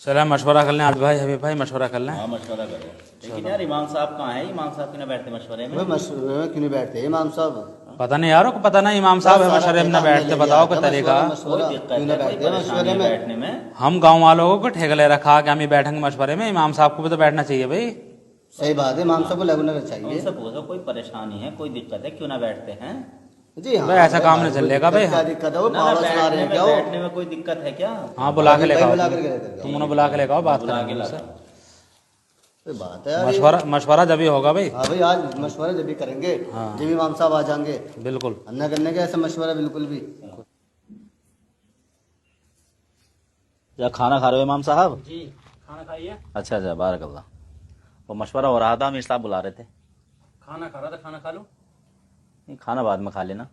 चलो मशवरा कर लें आज भाई हबीब भाई मशवरा कर लें। हाँ मशवरा करो। लेकिन यार इमाम साहब कहाँ है? इमाम साहब क्यों ना बैठते मशवरे में? मशवरे में क्यों नहीं बैठते इमाम साहब? पता नहीं यारों को पता नहीं इमाम साहब है मशवरे में न बैठते, बताओ क्या तरीका। कोई दिक्कत है, कोई परेशानी है बैठने में? हम गांव वालों को ठेका ले रखा कि हम ही बैठेंगे मशवरे में, इमाम साहब को भी तो बैठना चाहिए भाई। सही बात है, इमाम साहब को लगना चाहिए। उनसे पूछो कोई परेशानी है, कोई दिक्कत है, क्यों ना बैठते हैं? जी हाँ भाई ऐसा काम नहीं चलेगा भाई। क्या दिक्कत है? वो ना, पावड़ा चला रहे हैं क्या? बैठने में कोई दिक्कत है क्या? हाँ बुला के लेकर बुला आओ, करके लेकर तुम उन्हें बुला के लेकर आओ, बात बुला के करेंगे लाओ। उससे। कोई बात है यार, मशवरा जब ही होगा भाई। हाँ भाई आज मशवरा जब भी करेंगे हाँ। जब इमाम साहब आ जाएंगे, बिल्कुल अन्ना करने का ऐसा मशवरा बिल्कुल भी। क्या खाना खा रहे हो इमाम साहब? जी खाना खाइए। अच्छा अच्छा बारक अल्लाह। वो मशवरा हो रहा था, अमीर साहब बुला रहे थे। खाना खा रहा था, खाना खा लो। नहीं खाना बाद में खा लेना,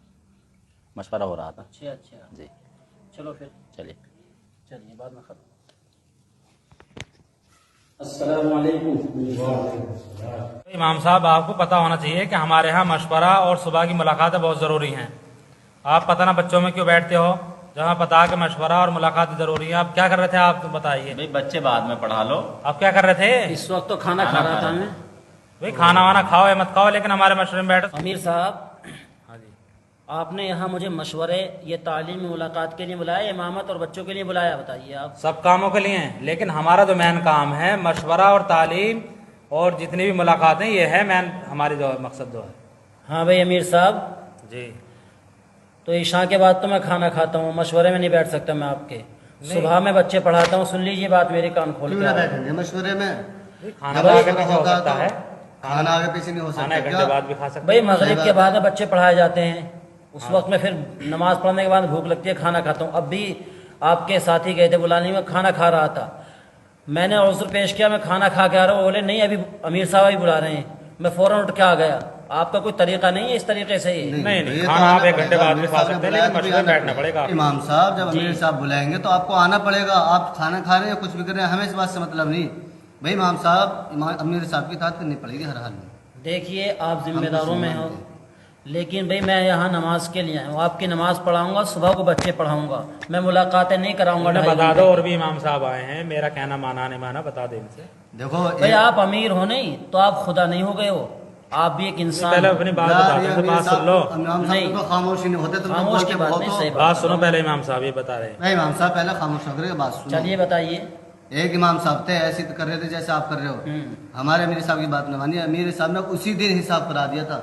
मशवरा हो रहा था। अच्छा अच्छा जी चलो फिर चलिए। चलिए बाद में खा लो। इमाम साहब आपको पता होना चाहिए कि हमारे यहाँ मशवरा और सुबह की मुलाकातें बहुत ज़रूरी हैं। आप पता ना बच्चों में क्यों बैठते हो, जहाँ पता कि मशवरा और मुलाकात ज़रूरी है। आप क्या कर रहे थे आप तो बताइए। भाई बच्चे बाद में पढ़ा लो। आप क्या कर रहे थे? इस वक्त तो खाना खा रहा था मैं। भाई खाना वाना खाओ या मत खाओ, लेकिन हमारे मशवरे में बैठो। अमीर साहब हाँ जी आपने यहाँ मुझे मशवरे ये तालीम मुलाकात के लिए बुलाया, इमामत और बच्चों के लिए बुलाया, बताइए आप। सब कामों के लिए हैं, लेकिन हमारा जो मेन काम है मशवरा और तालीम और जितनी भी मुलाकातें, ये है मेन हमारी जो मकसद जो है। हाँ भाई अमीर साहब, जी तो ईशा के बाद तो मैं खाना खाता हूँ, मशवरे में नहीं बैठ सकता मैं आपके। सुबह में बच्चे पढ़ाता हूँ, सुन लीजिए बात मेरी, कान खोल क्यों के ना आप। बैठेंगे मशवरे में? खाना जब तो आगे मशवरा पीछे हो होगा सकता तो है, खाना आगे पीछे नहीं हो खाना सकता एक घंटे क्या? बाद भी खा सकते भाई हैं। मगरिब के बाद में बच्चे पढ़ाए जाते हैं, उस वक्त में फिर नमाज पढ़ने के बाद भूख लगती है, खाना खाता हूँ। अब भी आपके साथी गए थे बुलाने में, खाना खा रहा था, मैंने उज़्र पेश किया मैं खाना खा के आ रहा हूँ, बोले नहीं अभी अमीर साहब ही बुला रहे हैं। मैं फौरन उठ के आ गया। आपका कोई तरीका नहीं है इस तरीके से ही? नहीं ये तो खाना आप आना एक घंटे पड़ेगा। बाद भी अमीर खा साहब ने सकते हैं, बुलाया लेकिन तो भी मशवरे में आना बैठना पड़ेगा आपको। इमाम साहब जब जी। अमीर साहब बुलाएंगे तो आपको आना पड़ेगा। आप खाना खा रहे हैं कुछ भी कर रहे हैं, हमें इस बात से मतलब नहीं। भाई इमाम साहब अमीर साहब की इताअत करनी पड़ेगी हर हाल में। देखिए आप जिम्मेदारों में हो, लेकिन भाई मैं यहाँ नमाज के लिए आया हूँ, आपकी नमाज पढ़ाऊंगा, सुबह को बच्चे पढ़ाऊंगा, मैं मुलाकातें नहीं कराऊंगा। उन्हें 2.5 बता घंटे। दो और भी इमाम साहब आए हैं, मेरा कहना माना नहीं माना बता दे इनसे। देखो भाई आप अमीर हो नहीं तो आप खुदा नहीं हो गए हो, आप भी एक इंसान पहले हो। अपनी बात यार, बताते ये हैं, अमीर बात साहब सुन लो। इमाम साहब नहीं। को खामोशी नहीं होते तुम लोग खामोश बोलते की बात बहुत नहीं, हो। सही बात सुनो पहले, इमाम साहब ये बता रहे हैं। नहीं इमाम साहब पहले खामोश होकर बात सुनो। चलिए बताइए। एक इमाम साहब थे ऐसे कर रहे थे जैसे आप कर रहे हो। हमारे अमीर साहब की बात न मानिए, अमीर साहब ने उसी दिन हिसाब करा दिया था।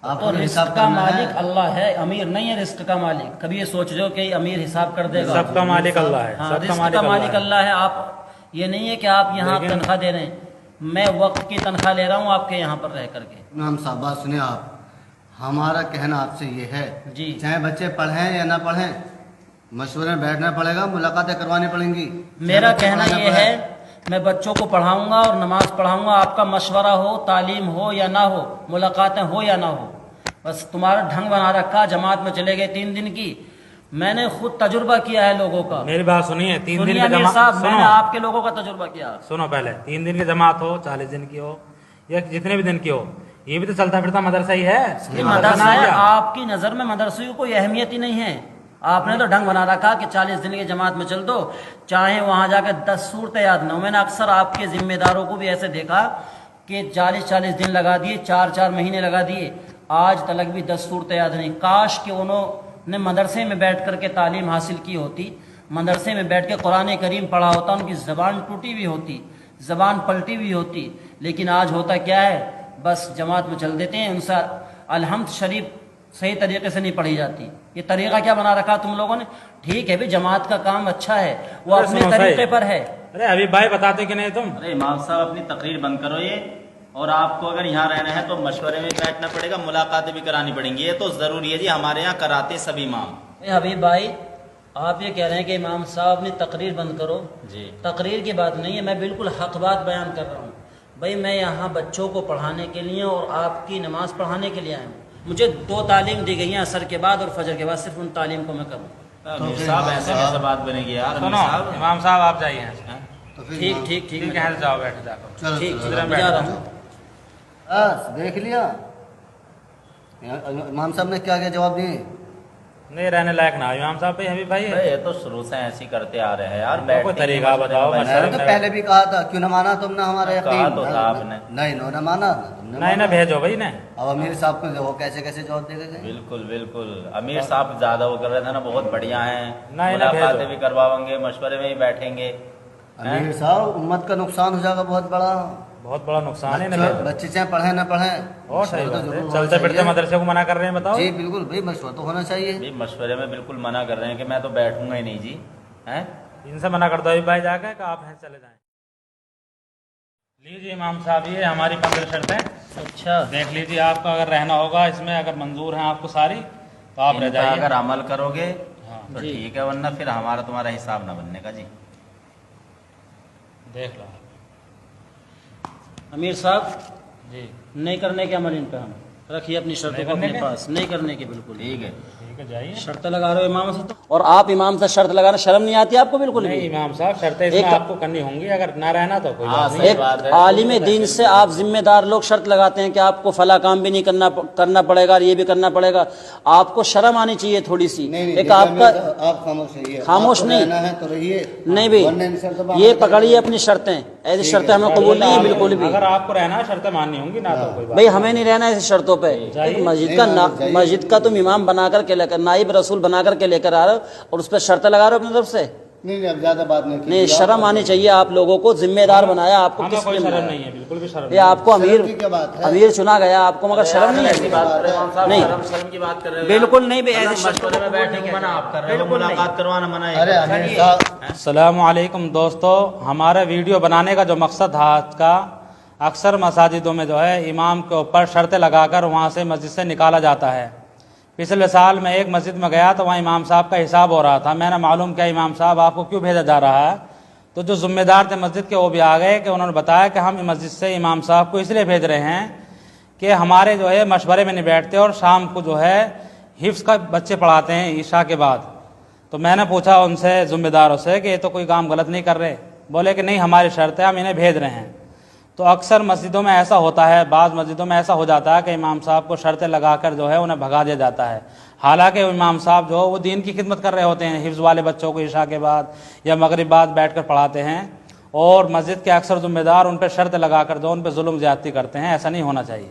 तो आपको रिस्क हिसाब का करना मालिक है। अल्लाह है, अमीर नहीं है रिस्क का मालिक। कभी ये सोच रहे हो कि अमीर हिसाब कर देगा? सबका मालिक अल्लाह है, हाँ, सबका रिस्क मालिक का अल्लाह मालिक है। अल्लाह है। आप ये नहीं है कि आप यहाँ लेकिन- तनख्वाह दे रहे हैं, मैं वक्त की तनख्वाह ले रहा हूँ आपके यहाँ पर रह करके। इमाम साहब बात सुनिए आप, हमारा कहना आपसे ये है जी। चाहे बच्चे पढ़ें या ना पढ़ें, मशवरे में बैठना पड़ेगा, मुलाकातें करवानी पड़ेंगी। मेरा चाहे बच्चे कहना पढ़े ना ये पढ़े। है मैं बच्चों को पढ़ाऊंगा और नमाज पढ़ाऊंगा, आपका मशवरा हो, तालीम हो या ना हो, मुलाकातें हो या ना हो, बस तुम्हारा ढंग बना रखा। जमात में चले गए 3 दिन की, मैंने खुद तजुर्बा किया है लोगों का। मेरी बात सुनिए, 3 दिन सुनिए की अमीर जमात साहब, मैंने सुनो आपके लोगों का तजुर्बा किया। सुनो पहले, 3 दिन की जमात हो, 40 दिन की हो या जितने भी दिन की हो, ये भी तो चलता फिरता मदरसा ही है। ये मदरसा मदरसा ना है, क्या? आपकी नजर में मदरसे की कोई अहमियत ही नहीं है। आपने तो ढंग बना रखा कि 40 दिन की जमात में चल दो, चाहे वहां जाकर 10 सूरतें याद ना हो। मैंने अक्सर आपके जिम्मेदारों को भी ऐसे देखा कि 40-40 दिन लगा दिए, 4-4 महीने लगा दिए, आज तक भी 10 सूरतें याद नहीं। काश कि उन्होंने मदरसे में बैठ करके तालीम हासिल की होती, मदरसे में बैठ के कुरान करीम पढ़ा होता, उनकी ज़बान टूटी हुई होती, ज़बान पलटी हुई होती। लेकिन आज होता क्या है, बस जमात में चल देते हैं, उनसे अलहम्द शरीफ सही तरीके से नहीं पढ़ी जाती। ये तरीका क्या बना रखा तुम लोगों ने? ठीक है भी, जमात का काम अच्छा है, वो अरे अपने सुनो तरीके सही। पर है। अरे अभी भाई बताते कि नहीं तुम? अरे इमाम साहब अपनी तकरीर बंद करो ये, और आपको अगर यहाँ रहना है तो मशवरे में बैठना पड़ेगा, मुलाकातें भी करानी पड़ेंगी, ये तो जरूरी है जी। हमारे यहाँ कराते सभी इमाम। हबीब भाई आप ये कह रहे हैं कि इमाम साहब अपनी तकरीर बंद करो, जी तकरीर की बात नहीं है, मैं बिल्कुल हक बात बयान कर रहा हूँ। भाई मैं यहाँ बच्चों को पढ़ाने के लिए और आपकी नमाज पढ़ाने के लिए आया हूँ। मुझे 2 तालीम दी गई हैं, असर के बाद और फजर के बाद, सिर्फ उन तालीम को मैं करूँ। अमीर साहब ऐसे कैसे बात बनेगी यार? अमीर सुनो साहब इमाम साहब आप जाइए यहाँ से। तो फिर ठीक इमाम- ठीक ठीक ठीक है, जाओ बैठ जाकर। चलो ठीक चलो, ठीक, बैठ जा रहा जाओ। हूँ। बस देख लिया इमाम साहब ने क्या क्या जवाब दिए। नहीं रहने लायक ना हो इमाम साहब भाई हबीब भाई अरे ये तो शुरू से ऐसे ही करते आ रहे हैं यार। कोई बैठते नहीं, तरीका मशवरे बताओ, में मशवरे बैठते तो में। पहले भी कहा था, क्यों ना माना तुमने हमारा यकीन? कहा तो था आपने। नहीं इन्होंने माना ना तुमने नहीं ना माना। भेजो भाई ने। अब अमीर साहब को देखो कैसे कैसे जवाब दे गए। बिल्कुल बिल्कुल, अमीर साहब ज्यादा वो कर रहे थे ना, बहुत बढ़िया हैं, नहीं ना मुलाकातें भेजो। भी करवाएंगे, मशवरे में ही बैठेंगे। अमीर साहब उम्मत का नुकसान हो जाएगा बहुत बड़ा। बहुत बड़ा नुकसान है ना बच्चे भेजो। बच्चे चाहे पढ़े ना पढ़े, और सही मशवरा बात तो है, जरूर होना चलते फिरते चाहिए। मदरसे को मना कर रहे हैं बताओ। जी बिल्कुल भाई, मशवरा तो होना चाहिए। भी मशवरे में बिल्कुल मना कर रहे हैं कि मैं तो बैठूंगा ही नहीं जी, हैं। इनसे मना कर दो हबीब भाई जाके कि आप हैं चले जाएं। लीजिए इमाम साहब ये हमारी 15 शर्तें अच्छा देख लीजिए, आपका अगर रहना होगा इसमें, अगर मंजूर है आपको सारी तो आप रह इनका जाइए। अगर अमल करोगे हाँ, तो जी। ठीक है, वरना फिर हमारा तुम्हारा हिसाब ना बनने का जी। देख लो अमीर साहब, जी। नहीं करने के अमल इन पे हम रखिए अपनी शर्तों नहीं को करने अपने के? पास, नहीं करने के बिल्कुल। ठीक है, ठीक है जाइए। शर्त लगा रहे हो इमाम से तो, और आप इमाम से शर्त लगाना शर्म नहीं आती आपको बिल्कुल नहीं भी? इमाम साहब शर्तें इसमें एक- आपको करनी होंगी, अगर ना रहना तो कोई हाँ, बात सही नहीं। एक बात है। आलिम दीन से आप जिम्मेदार लोग शर्त लगाते हैं कि आपको फला काम भी नहीं करना पड़ेगा और ये भी करना पड़ेगा। आपको शर्म आनी चाहिए थोड़ी सी। नहीं नहीं, एक देखिए आपका अमीर साहब, आप खामोश रहिए। खामोश आपको नहीं। रहना है तो रहिए। नहीं वरना इन शर्तों पर भाई, ये अमल पकड़िए करेंगे। अपनी शर्तें, ऐसी ठीक शर्तें है। हमें कबूल नहीं है बिल्कुल भी। अगर आपको रहना है शर्तें माननी होंगी ना तो कोई बात भाई हमें नहीं रहना है ऐसी शर्तों पे। जाइए। एक मस्जिद नहीं का मानो, जाइए। मस्जिद का तुम इमाम बना करके लेकर, नाइब रसूल बना करके लेकर आ रहे हो और उस पर शर्त लगा रहे हो अपनी तरफ से। नहीं नहीं, अब ज्यादा बात नहीं नहीं, कीजिए। शर्म आनी चाहिए आप लोगों को। जिम्मेदार बनाया आपको, हमें किस कोई लिए शर्म बनाया? नहीं है, बिल्कुल भी शर्म ये नहीं। आपको शर्म अमीर की क्या बात है? अमीर चुना गया आपको, मगर शर्म नहीं ऐसी है? बात कर रहे हो साहब, नहीं। शर्म की बात कर रहे हो बिल्कुल नहीं भाई, मतलब ऐसी शर्तों मशवरे में को बैठने नहीं को मना कहते। आप कर रहे हो, बिल्कुल नहीं। मुलाकात करवाना मना है। अरे अमीर साहब, अस्सलामुअलैकुम दोस्तों, हमारे वीडियो बनाने का जो मकसद था आज का, अक्सर मसाजिदों में जो है इमाम के ऊपर शर्तें लगाकर वहाँ से मस्जिद से निकाला जाता है। पिछले साल मैं एक मस्जिद में गया तो वहाँ इमाम साहब का हिसाब हो रहा था। मैंने मालूम किया इमाम साहब आपको क्यों भेजा जा रहा है, तो जो ज़िम्मेदार थे मस्जिद के वो भी आ गए कि उन्होंने बताया कि हम मस्जिद से इमाम साहब को इसलिए भेज रहे हैं कि हमारे जो है मशवरे में नहीं बैठते और शाम को जो है हिफ्ज़ का बच्चे पढ़ाते हैं ईशा के बाद। तो मैंने पूछा उनसे ज़िम्मेदारों से कि ये तो कोई काम गलत नहीं कर रहे। बोले कि नहीं हमारी शर्त है, हम इन्हें भेज रहे हैं। तो अक्सर मस्जिदों में ऐसा होता है, बाज़ मस्जिदों में ऐसा हो जाता है कि इमाम साहब को शर्तें लगाकर जो है उन्हें भगा दिया जाता है। हालांकि वो इमाम साहब जो वो दीन की खिदमत कर रहे होते हैं, हिफ्ज़ वाले बच्चों को ईशा के बाद या मगरिब बाद बैठ कर पढ़ाते हैं, और मस्जिद के अक्सर ज़िम्मेदार उन पर शर्त लगाकर जो उन पर जुल्म ज़्यादती करते हैं। ऐसा नहीं होना चाहिए।